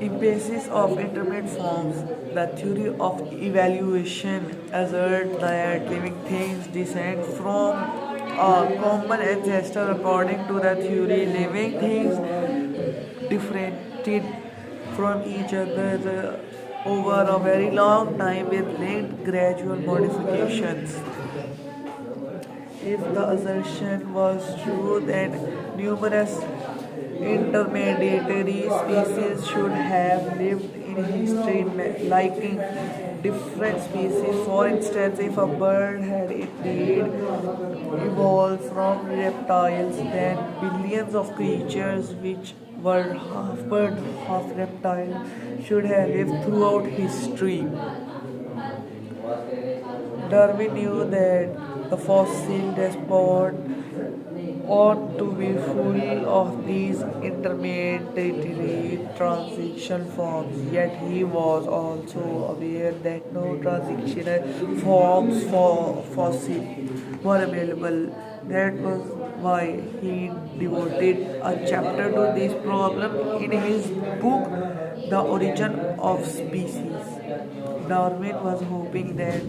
In basis of intermediate forms, the theory of evaluation asserts that living things descend from a common ancestor. According to the theory, living things differentiated from each other over a very long time with linked gradual modifications. If the assertion was true, then numerous intermediary species should have lived in history liking different species. For instance, if a bird had indeed evolved from reptiles, then billions of creatures which were half bird, half reptile should have lived throughout history. Darwin knew that the fossil depot ought to be full of these intermediary transition forms, yet he was also aware that no transitional forms for fossil were available. That was why he devoted a chapter to this problem in his book, The Origin of Species. Darwin was hoping that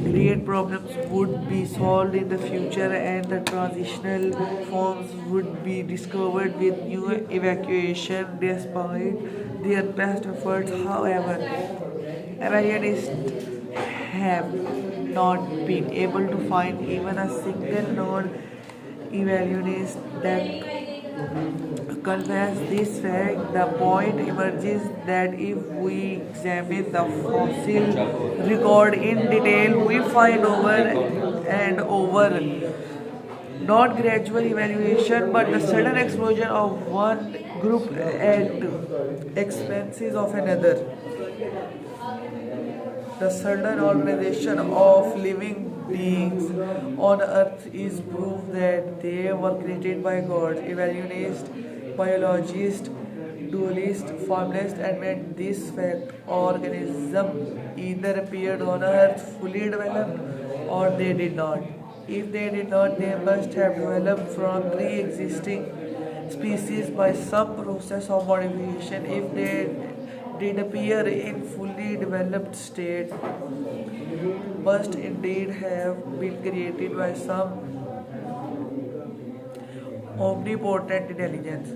great problems would be solved in the future and the transitional forms would be discovered with new evacuation. Despite their best efforts, however, evaluationists have not been able to find even a single non evaluationist that confess this fact. The point emerges that if we examine the fossil record in detail, we find over and over not gradual evaluation but the sudden explosion of one group at expenses of another. The sudden organization of living beings on earth is proof that they were created by God. Evolutionists, biologists, dualists, formalists admit this fact. Organisms either appeared on earth fully developed or they did not. If they did not, they must have developed from pre-existing species by some process of modification. If they did appear in fully developed state, must indeed have been created by some omnipotent intelligence.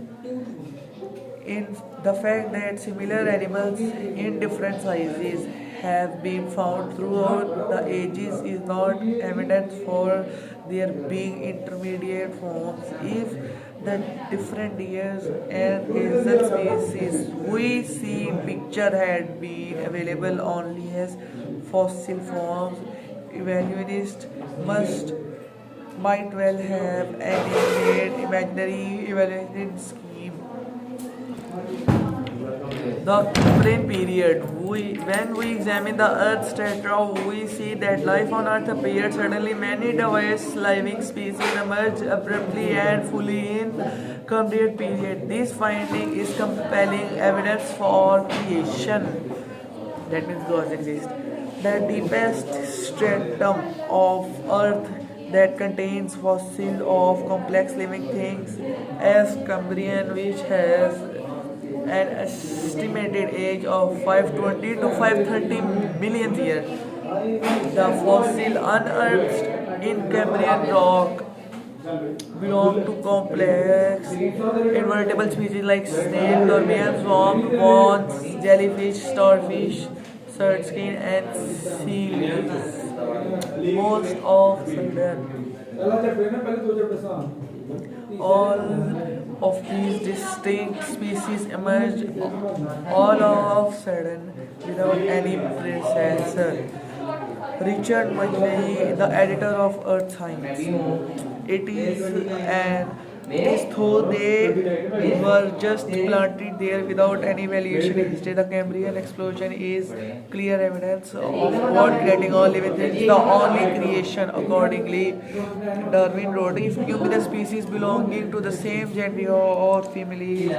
In the fact that similar animals in different sizes have been found throughout the ages is not evidence for their being intermediate forms. If the different deers and lizard species we see in picture had been available only as fossil forms, evolutionists must might well have animated imaginary evaluation scheme. The Cambrian period. When we examine the Earth's strata, we see that life on Earth appeared suddenly. Many diverse living species emerged abruptly and fully in Cambrian period. This finding is compelling evidence for creation. That means gods exist. The deepest stratum of Earth that contains fossils of complex living things as Cambrian, which has an estimated age of 520 to 530 million years. The fossil unearthed in Cambrian rock belong to complex invertebrate species like snake, dormians, worms, prawns, jellyfish, starfish, sturgeon, and seals. Most of them, all of these distinct species emerged all of a sudden without any predecessor. Richard McNally, the editor of Earth Science. It is though they were just planted there without any evaluation history. The Cambrian explosion is clear evidence of God creating all living things, the only creation. Accordingly, Darwin wrote, if numerous species belonging to the same gender or family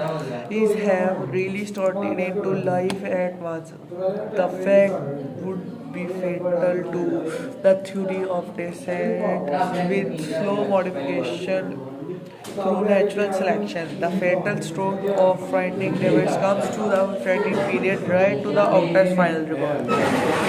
is have really started into life at once, the fact would be fatal to the theory of descent with slow modification. through natural selection. The fatal stroke of frightening devils comes to the frightening period right to the Octa's final record.